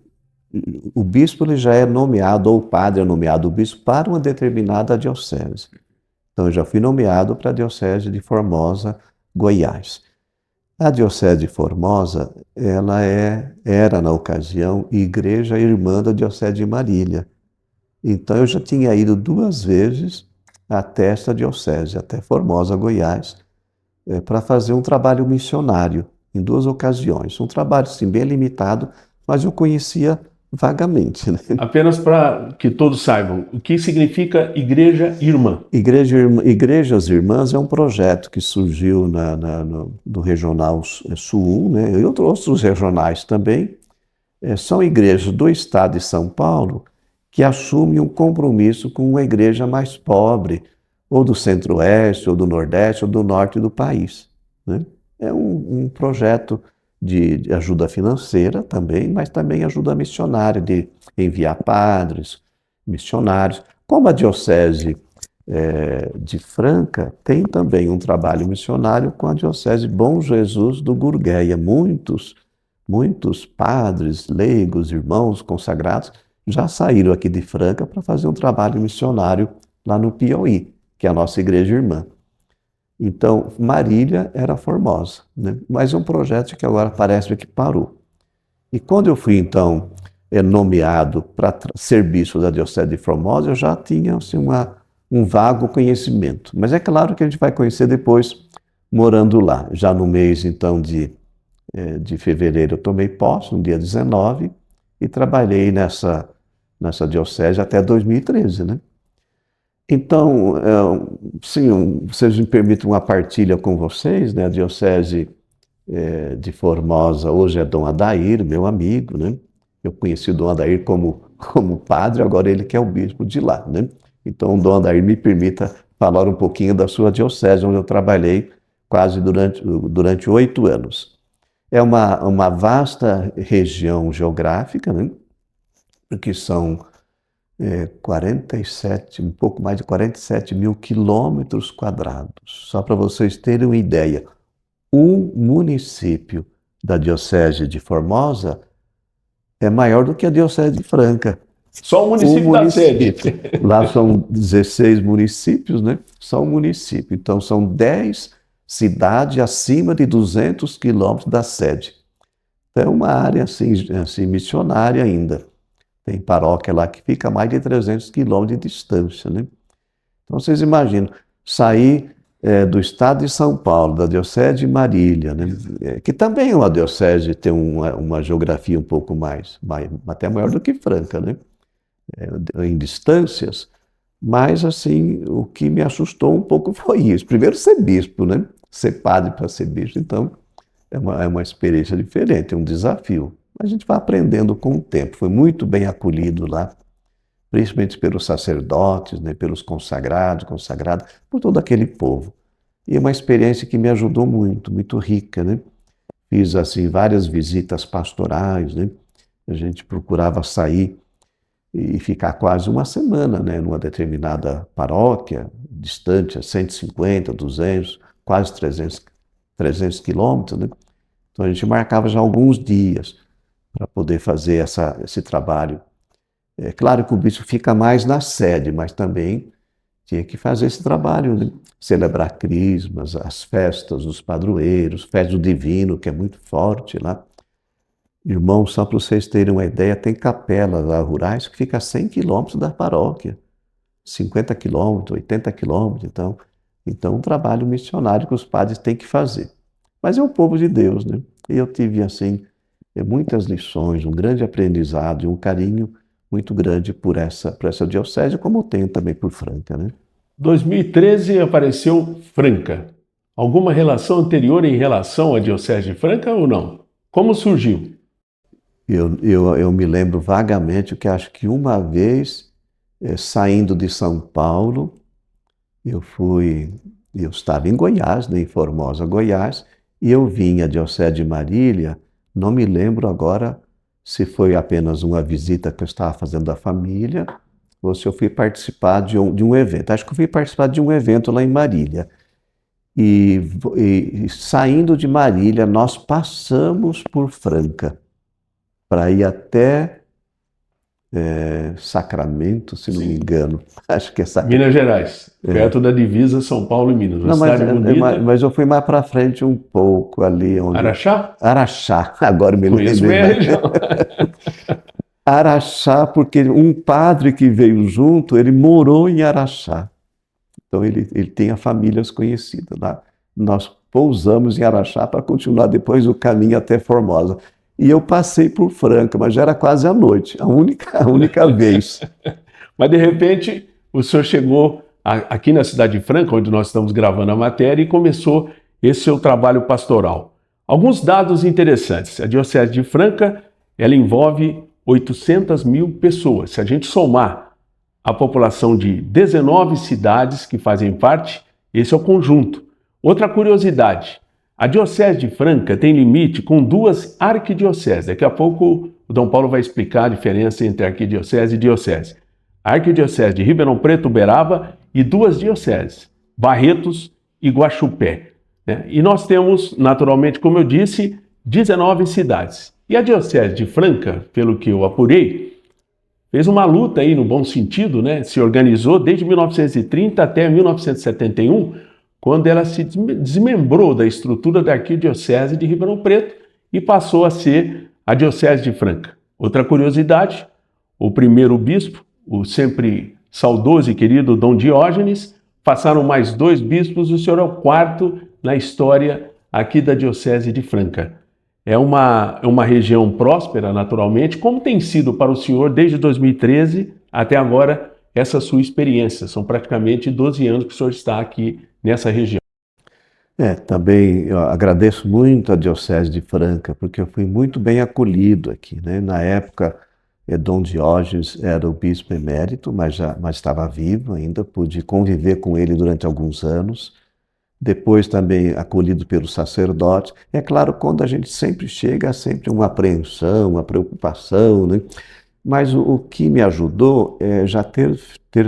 B: O bispo ele já é nomeado, ou o padre é nomeado bispo para uma determinada diocese. Então eu já fui nomeado para a Diocese de Formosa, Goiás. A Diocese de Formosa, ela era na ocasião igreja irmã da Diocese de Marília. Então eu já tinha ido 2 vezes até esta diocese, até Formosa, Goiás, para fazer um trabalho missionário, em 2 ocasiões. Um trabalho, sim, bem limitado, mas eu conhecia vagamente, né?
A: Apenas para que todos saibam, o que significa Igreja Irmã?
B: Igrejas Irmãs é um projeto que surgiu no Regional Sul, né? E outros regionais também. São igrejas do estado de São Paulo que assumem um compromisso com uma igreja mais pobre, ou do Centro-Oeste, ou do Nordeste, ou do Norte do país, né? É um projeto de ajuda financeira também, mas também ajuda missionária, de enviar padres, missionários. Como a Diocese de Franca tem também um trabalho missionário com a Diocese Bom Jesus do Gurgueia. Muitos padres, leigos, irmãos consagrados já saíram aqui de Franca para fazer um trabalho missionário lá no Piauí, que é a nossa igreja irmã. Então, Marília era Formosa, né? Mas é um projeto que agora parece que parou. E quando eu fui, então, nomeado para ser bispo da Diocese de Formosa, eu já tinha assim, um vago conhecimento. Mas é claro que a gente vai conhecer depois morando lá. Já no mês, então, de fevereiro, eu tomei posse, no dia 19, e trabalhei nessa diocese até 2013, né? Então, sim, vocês me permitem uma partilha com vocês, né? A diocese de Formosa hoje é Dom Adair, meu amigo, né? Eu conheci o Dom Adair como padre, agora ele que é o bispo de lá, né? Então, o Dom Adair me permita falar um pouquinho da sua diocese, onde eu trabalhei quase durante 8 anos. É uma vasta região geográfica, né? Que são 47, um pouco mais de 47 mil quilômetros quadrados. Só para vocês terem uma ideia, um município da Diocese de Formosa é maior do que a Diocese de Franca.
A: Só o município da sede.
B: Lá são 16 municípios, né? Só um município. Então, são 10 cidades acima de 200 quilômetros da sede. Então, é uma área assim missionária ainda. Tem paróquia lá que fica a mais de 300 quilômetros de distância, né? Então, vocês imaginam, sair do estado de São Paulo, da Diocese de Marília, né? Que também é uma diocese, tem uma geografia um pouco mais, até maior do que Franca, né? Em distâncias, mas assim, o que me assustou um pouco foi isso. Primeiro, ser bispo, né? Ser padre para ser bispo, então é uma experiência diferente, é um desafio. A gente vai aprendendo com o tempo. Foi muito bem acolhido lá, principalmente pelos sacerdotes, né? Pelos consagrados, por todo aquele povo. E é uma experiência que me ajudou muito, muito rica, né? Fiz assim várias visitas pastorais, né? A gente procurava sair e ficar quase uma semana, né, numa determinada paróquia, distante, a 150, 200, quase 300 quilômetros, né? Então a gente marcava já alguns dias para poder fazer esse trabalho. É claro que o bispo fica mais na sede, mas também tinha que fazer esse trabalho, né? Celebrar crismas, as festas dos padroeiros, festa do divino, que é muito forte lá. Irmãos, só para vocês terem uma ideia, tem capelas lá rurais que fica a 100 quilômetros da paróquia, 50 quilômetros, 80 quilômetros. Então, um trabalho missionário que os padres têm que fazer. Mas é o povo de Deus, né? E eu tive, assim, muitas lições, um grande aprendizado e um carinho muito grande por essa diocese, como tenho também por Franca, né?
A: 2013 apareceu Franca. Alguma relação anterior em relação à Diocese de Franca ou não? Como surgiu?
B: Eu me lembro vagamente que acho que uma vez, saindo de São Paulo, eu estava em Goiás, né, em Formosa, Goiás, e eu vim à Diocese de Marília. Não me lembro agora se foi apenas uma visita que eu estava fazendo da família ou se eu fui participar de um evento. Acho que eu fui participar de um evento lá em Marília. E saindo de Marília, nós passamos por Franca para ir até Sacramento, se não me engano. Acho que é Sacramento.
A: Minas Gerais, perto da divisa São Paulo e Minas. Uma cidade bonita.
B: Mas eu fui mais para frente um pouco ali.
A: Araxá?
B: Araxá, agora me lembro.
A: Conheço bem a região.
B: Araxá, porque um padre que veio junto, ele morou em Araxá. Então ele tem famílias conhecidas lá. Nós pousamos em Araxá para continuar depois o caminho até Formosa. E eu passei por Franca, mas já era quase à noite, a única vez.
A: Mas de repente o senhor chegou aqui na cidade de Franca, onde nós estamos gravando a matéria, e começou esse seu trabalho pastoral. Alguns dados interessantes. A Diocese de Franca, ela envolve 800 mil pessoas. Se a gente somar a população de 19 cidades que fazem parte, esse é o conjunto. Outra curiosidade, a Diocese de Franca tem limite com 2 arquidioceses. Daqui a pouco o Dom Paulo vai explicar a diferença entre arquidiocese e diocese. A Arquidiocese de Ribeirão Preto, Uberaba e 2 dioceses, Barretos e Guaxupé. E nós temos, naturalmente, como eu disse, 19 cidades. E a Diocese de Franca, pelo que eu apurei, fez uma luta aí no bom sentido, né? Se organizou desde 1930 até 1971, quando ela se desmembrou da estrutura da Arquidiocese de Ribeirão Preto e passou a ser a Diocese de Franca. Outra curiosidade, o primeiro bispo, o sempre saudoso e querido Dom Diógenes, passaram mais 2 bispos, o senhor é o 4º na história aqui da Diocese de Franca. É uma região próspera, naturalmente. Como tem sido para o senhor desde 2013 até agora essa sua experiência? São praticamente 12 anos que o senhor está aqui nessa região.
B: Também eu agradeço muito a Diocese de Franca, porque eu fui muito bem acolhido aqui, né? Na época, Dom Diógenes era o bispo emérito, mas estava vivo ainda, pude conviver com ele durante alguns anos. Depois também acolhido pelos sacerdotes. É claro, quando a gente sempre chega, há sempre uma apreensão, uma preocupação, né? Mas o que me ajudou é já ter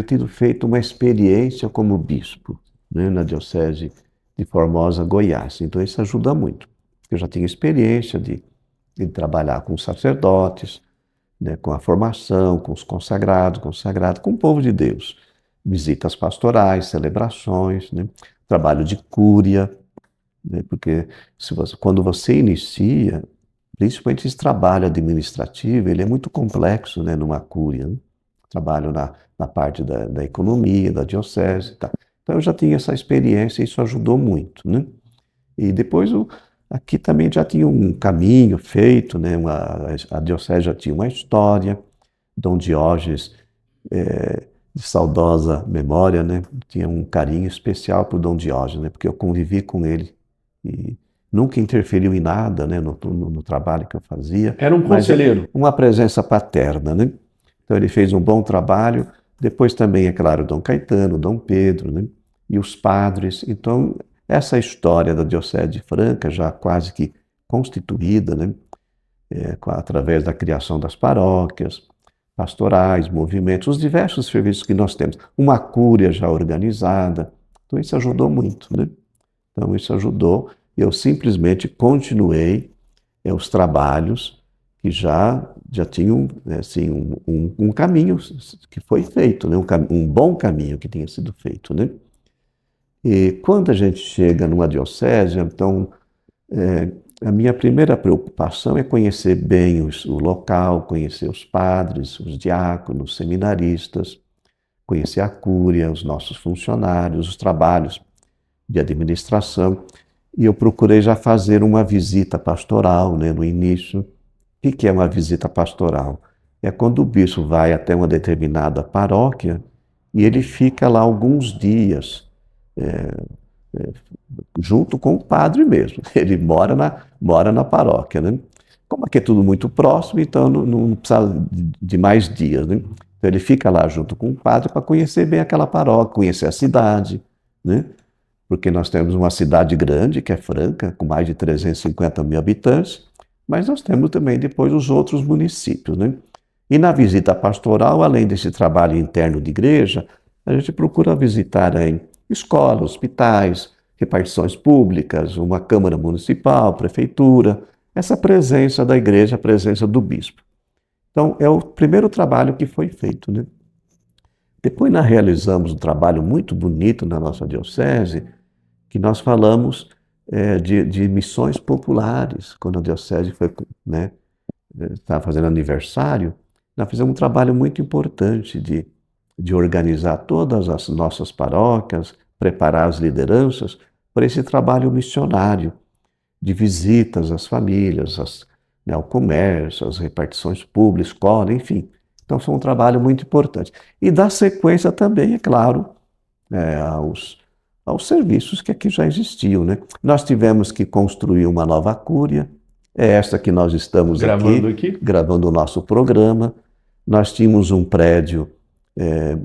B: tido feito uma experiência como bispo, né, na Diocese de Formosa, Goiás. Então isso ajuda muito. Eu já tinha experiência de trabalhar com os sacerdotes, né, com a formação, com os consagrados, com o povo de Deus. Visitas pastorais, celebrações, né, trabalho de cúria, né, porque quando você inicia, principalmente esse trabalho administrativo, ele é muito complexo, né, numa cúria, né? Trabalho na parte da economia, da diocese, tá? Então eu já tinha essa experiência e isso ajudou muito, né? E depois aqui também já tinha um caminho feito, né? A diocese já tinha uma história. Dom Diógenes, de saudosa memória, né? Tinha um carinho especial por Dom Diógenes, né? Porque eu convivi com ele e nunca interferiu em nada, né? No trabalho que eu fazia.
A: Era um conselheiro.
B: Uma presença paterna, né? Então ele fez um bom trabalho. Depois também, é claro, Dom Caetano, Dom Pedro, né? E os padres. Então, essa história da Diocese de Franca, já quase que constituída, né? Através da criação das paróquias, pastorais, movimentos, os diversos serviços que nós temos. Uma cúria já organizada. Então, isso ajudou muito, né? Então, isso ajudou. Eu simplesmente continuei os trabalhos que já tinham assim, um caminho que foi feito, né? Um bom caminho que tinha sido feito, né? E quando a gente chega numa diocese, então, a minha primeira preocupação é conhecer bem o local, conhecer os padres, os diáconos, os seminaristas, conhecer a cúria, os nossos funcionários, os trabalhos de administração. E eu procurei já fazer uma visita pastoral, né, no início. O que é uma visita pastoral? É quando o bispo vai até uma determinada paróquia e ele fica lá alguns dias, junto com o padre mesmo. Ele mora na paróquia, né? Como aqui é tudo muito próximo, então não precisa de mais dias, né? Então ele fica lá junto com o padre para conhecer bem aquela paróquia, conhecer a cidade, né? Porque nós temos uma cidade grande, que é Franca, com mais de 350 mil habitantes, mas nós temos também depois os outros municípios, né? E na visita pastoral, além desse trabalho interno de igreja, a gente procura visitar escolas, hospitais, repartições públicas, uma Câmara Municipal, Prefeitura, essa presença da igreja, a presença do bispo. Então, é o primeiro trabalho que foi feito, né? Depois nós realizamos um trabalho muito bonito na nossa diocese, que nós falamos de missões populares. Quando a diocese foi, né, estava fazendo aniversário, nós fizemos um trabalho muito importante de organizar todas as nossas paróquias, preparar as lideranças para esse trabalho missionário, de visitas às famílias, ao comércio, às repartições públicas, escola, enfim. Então, foi um trabalho muito importante. E dar sequência também, é claro, aos serviços que aqui já existiam, né? Nós tivemos que construir uma nova cúria, é esta que nós estamos aqui, gravando o nosso programa. Nós tínhamos um prédio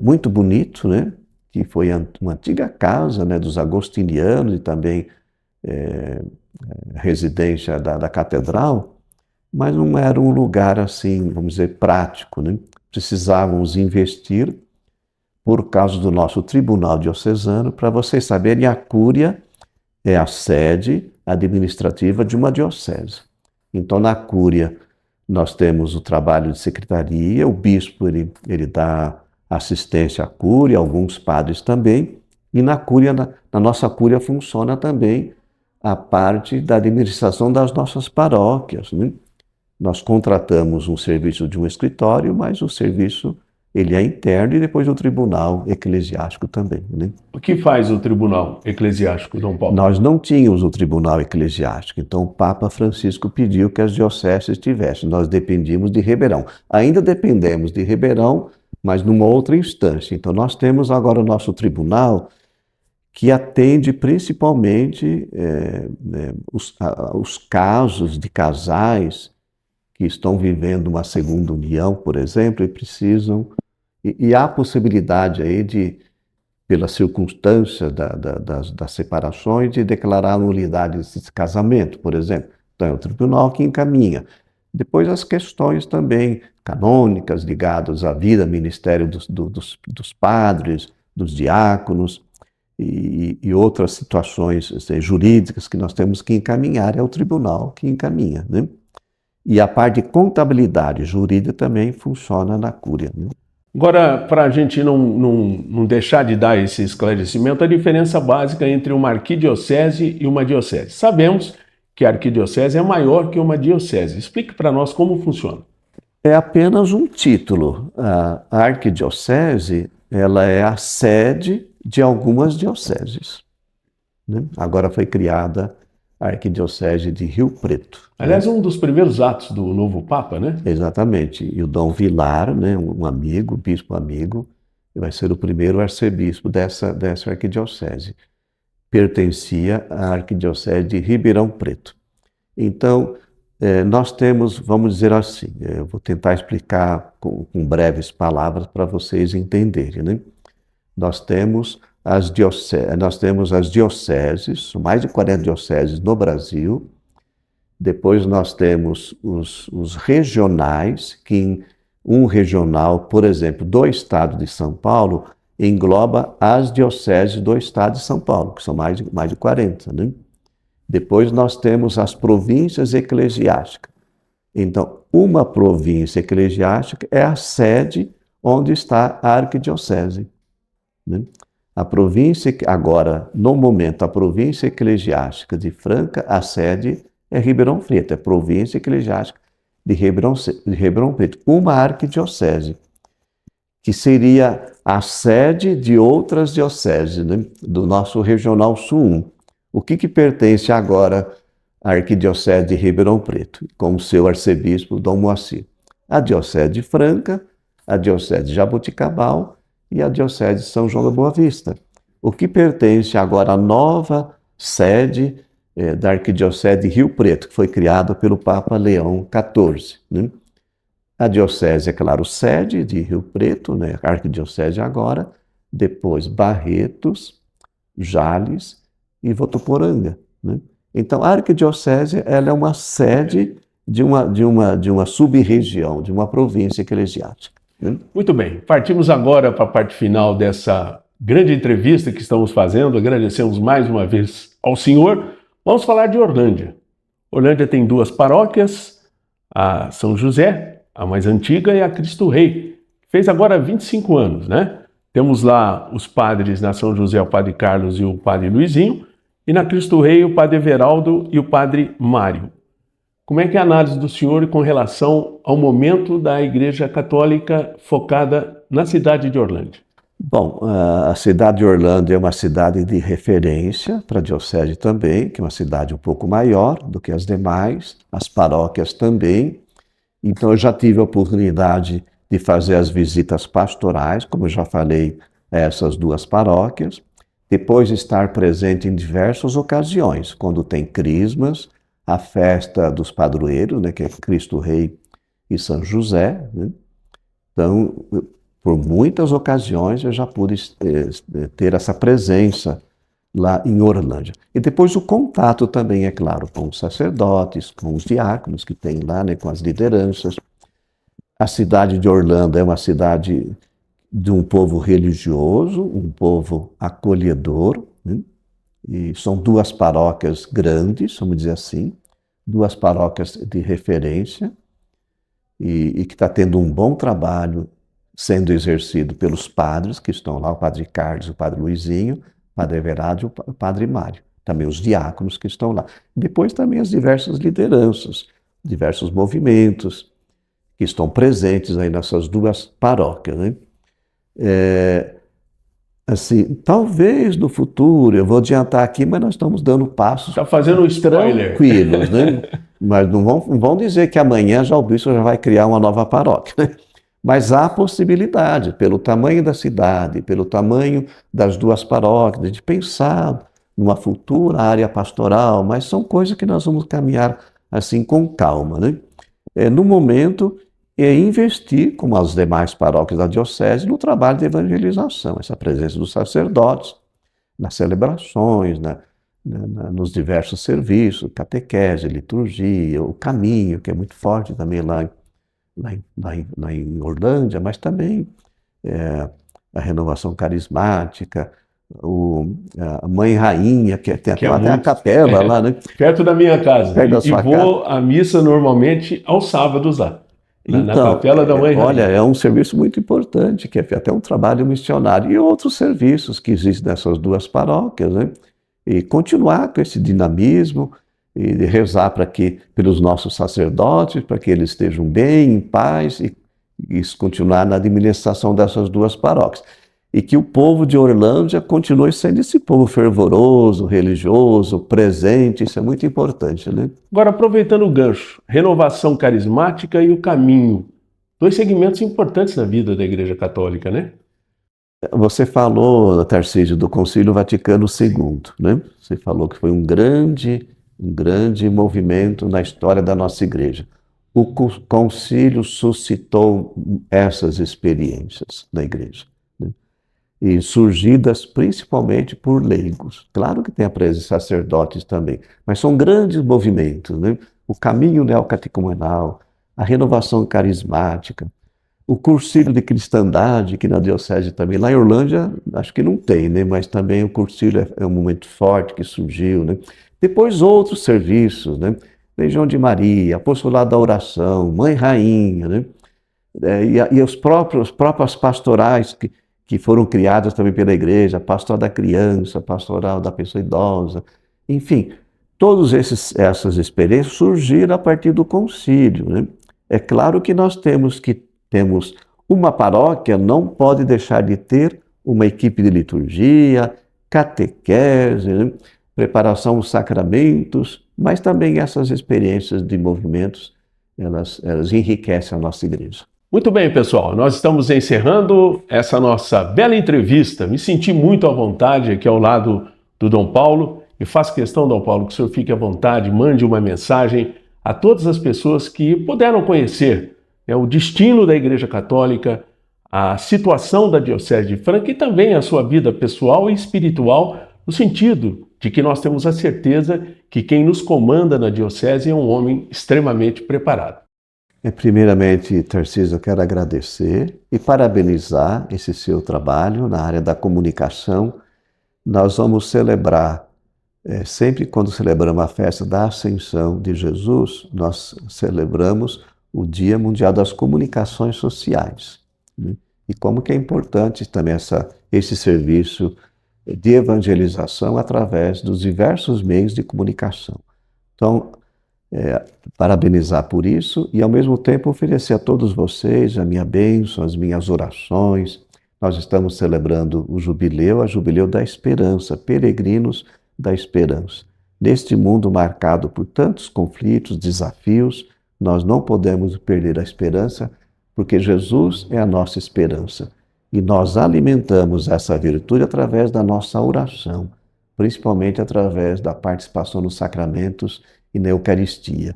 B: muito bonito, né? Que foi uma antiga casa, né, dos agostinianos e também residência da catedral, mas não era um lugar assim, vamos dizer, prático, né? Precisávamos investir por causa do nosso tribunal diocesano. Para vocês saberem, a cúria é a sede administrativa de uma diocese. Então, na cúria, nós temos o trabalho de secretaria, o bispo ele dá assistência à cúria, alguns padres também, e na cúria, na nossa cúria funciona também a parte da administração das nossas paróquias, né? Nós contratamos um serviço de um escritório, mas o serviço Ele é interno e depois o tribunal eclesiástico também, né?
A: O que faz o Tribunal Eclesiástico, Dom Paulo?
B: Nós não tínhamos o tribunal eclesiástico, então o Papa Francisco pediu que as dioceses tivessem. Nós dependíamos de Ribeirão. Ainda dependemos de Ribeirão, mas numa outra instância. Então nós temos agora o nosso tribunal que atende principalmente os casos de casais que estão vivendo uma segunda união, por exemplo, e precisam... E há a possibilidade aí de, pela circunstância das separações, de declarar a nulidade desse casamento, por exemplo. Então é o tribunal que encaminha. Depois as questões também canônicas ligadas à vida, ministério dos padres, dos diáconos e outras situações jurídicas que nós temos que encaminhar, é o tribunal que encaminha, né? E a parte de contabilidade jurídica também funciona na Cúria, né?
A: Agora, para a gente não deixar de dar esse esclarecimento, a diferença básica entre uma arquidiocese e uma diocese. Sabemos que a arquidiocese é maior que uma diocese. Explique para nós como funciona.
B: É apenas um título. A arquidiocese, ela é a sede de algumas dioceses, né? Agora foi criada a Arquidiocese de Rio Preto.
A: Aliás, um dos primeiros atos do novo Papa, né?
B: Exatamente. E o Dom Vilar, né, um amigo, bispo amigo, vai ser o primeiro arcebispo dessa arquidiocese. Pertencia à Arquidiocese de Ribeirão Preto. Então, nós temos, vamos dizer assim, eu vou tentar explicar com breves palavras para vocês entenderem, né? Nós temos as dioceses, mais de 40 dioceses no Brasil. Depois nós temos os regionais, que um regional, por exemplo, do estado de São Paulo, engloba as dioceses do estado de São Paulo, que são mais de 40, né? Depois nós temos as províncias eclesiásticas. Então, uma província eclesiástica é a sede onde está a arquidiocese, né? A província, agora, no momento, a província eclesiástica de Franca, a sede é Ribeirão Preto, é a província eclesiástica de Ribeirão Preto, uma arquidiocese, que seria a sede de outras dioceses, né, do nosso Regional Sul 1. O que pertence agora à arquidiocese de Ribeirão Preto, como seu arcebispo, Dom Moacir? A diocese de Franca, a diocese de Jaboticabal e a diocese de São João da Boa Vista. O que pertence agora à nova sede da Arquidiocese de Rio Preto, que foi criada pelo Papa Leão XIV, né? A diocese, é claro, sede de Rio Preto, né? A arquidiocese agora, depois Barretos, Jales e Votuporanga, né? Então, a arquidiocese, ela é uma sede de uma sub-região, de uma província eclesiástica.
A: Muito bem, partimos agora para a parte final dessa grande entrevista que estamos fazendo. Agradecemos mais uma vez ao senhor. Vamos falar de Orlândia. Orlândia tem duas paróquias, a São José, a mais antiga, e a Cristo Rei. Fez agora 25 anos, né? Temos lá os padres na São José, o padre Carlos e o padre Luizinho, e na Cristo Rei o padre Everaldo e o padre Mário. Como é que é a análise do senhor com relação ao momento da Igreja Católica focada na cidade de Orlândia?
B: Bom, a cidade de Orlândia é uma cidade de referência para a diocese também, que é uma cidade um pouco maior do que as demais, as paróquias também. Então eu já tive a oportunidade de fazer as visitas pastorais, como eu já falei, a essas duas paróquias. Depois estar presente em diversas ocasiões, quando tem crismas, a festa dos padroeiros, né, que é Cristo Rei e São José, né? Então, por muitas ocasiões eu já pude ter essa presença lá em Orlândia. E depois o contato também, é claro, com os sacerdotes, com os diáconos que tem lá, né, com as lideranças. A cidade de Orlândia é uma cidade de um povo religioso, um povo acolhedor, né? E são duas paróquias grandes, vamos dizer assim, duas paróquias de referência e que está tendo um bom trabalho sendo exercido pelos padres que estão lá, o padre Carlos, o padre Luizinho, o padre Everardo e o padre Mário. Também os diáconos que estão lá. Depois também as diversas lideranças, diversos movimentos que estão presentes aí nessas duas paróquias, né? Assim, talvez no futuro, eu vou adiantar aqui, mas nós estamos dando passos
A: Está fazendo um spoiler.
B: Tranquilos, né? Mas não vão dizer que amanhã já o bispo já vai criar uma nova paróquia, né? Mas há possibilidade, pelo tamanho da cidade, pelo tamanho das duas paróquias, de pensar numa futura área pastoral, mas são coisas que nós vamos caminhar assim com calma, né? No momento, investir, como as demais paróquias da diocese, no trabalho de evangelização, essa presença dos sacerdotes, nas celebrações, nos diversos serviços, catequese, liturgia, o caminho, que é muito forte também lá em Orlândia, mas também a renovação carismática, a Mãe Rainha, que tem até a capela lá, né?
A: Perto da minha casa.
B: Perto da sua
A: vou à missa normalmente aos sábados lá, na capela da Mãe Rainha.
B: Olha, é um serviço muito importante, que é até um trabalho missionário, e outros serviços que existem nessas duas paróquias, né? E continuar com esse dinamismo, e rezar pelos nossos sacerdotes, para que eles estejam bem, em paz, e continuar na administração dessas duas paróquias. E que o povo de Orlândia continue sendo esse povo fervoroso, religioso, presente, isso é muito importante, né?
A: Agora, aproveitando o gancho, renovação carismática e o caminho, dois segmentos importantes na vida da Igreja Católica, né?
B: Você falou, Tarcísio, do Concílio Vaticano II, né? Você falou que foi um grande movimento na história da nossa Igreja. O concílio suscitou essas experiências na Igreja, né? E surgidas principalmente por leigos. Claro que tem a presença de sacerdotes também, mas são grandes movimentos, né? O caminho neocatecumenal, a renovação carismática, o cursílio de cristandade, que na diocese também, lá em Orlândia, acho que não tem, né? Mas também o cursílio é um momento forte que surgiu, né? Depois outros serviços, né? Legião de Maria, Apostolado da Oração, Mãe Rainha, né? E as próprias pastorais que foram criadas também pela Igreja, Pastoral da Criança, Pastoral da Pessoa Idosa, enfim, todas essas experiências surgiram a partir do concílio, né? É claro que nós temos uma paróquia, não pode deixar de ter uma equipe de liturgia, catequese, né? Preparação aos sacramentos, mas também essas experiências de movimentos, elas enriquecem a nossa igreja.
A: Muito bem, pessoal, nós estamos encerrando essa nossa bela entrevista. Me senti muito à vontade aqui ao lado do Dom Paulo e faço questão, Dom Paulo, que o senhor fique à vontade, mande uma mensagem a todas as pessoas que puderam conhecer o destino da Igreja Católica, a situação da Diocese de Franca e também a sua vida pessoal e espiritual, no sentido de que nós temos a certeza que quem nos comanda na Diocese é um homem extremamente preparado.
B: Primeiramente, Tarcísio, eu quero agradecer e parabenizar esse seu trabalho na área da comunicação. Nós vamos celebrar, sempre quando celebramos a festa da Ascensão de Jesus, nós celebramos o Dia Mundial das Comunicações Sociais, né? E como que é importante também esse serviço de evangelização através dos diversos meios de comunicação. Então, parabenizar por isso e, ao mesmo tempo, oferecer a todos vocês a minha bênção, as minhas orações. Nós estamos celebrando o jubileu, a Jubileu da Esperança, peregrinos da esperança. Neste mundo marcado por tantos conflitos, desafios, nós não podemos perder a esperança, porque Jesus é a nossa esperança. E nós alimentamos essa virtude através da nossa oração, principalmente através da participação nos sacramentos e na Eucaristia.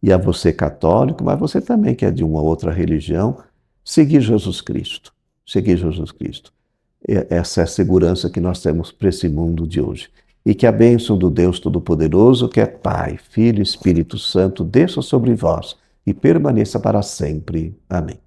B: E a você católico, mas você também que é de uma outra religião, seguir Jesus Cristo. Seguir Jesus Cristo. Essa é a segurança que nós temos para esse mundo de hoje. E que a bênção do Deus Todo-Poderoso, que é Pai, Filho e Espírito Santo, desça sobre vós e permaneça para sempre. Amém.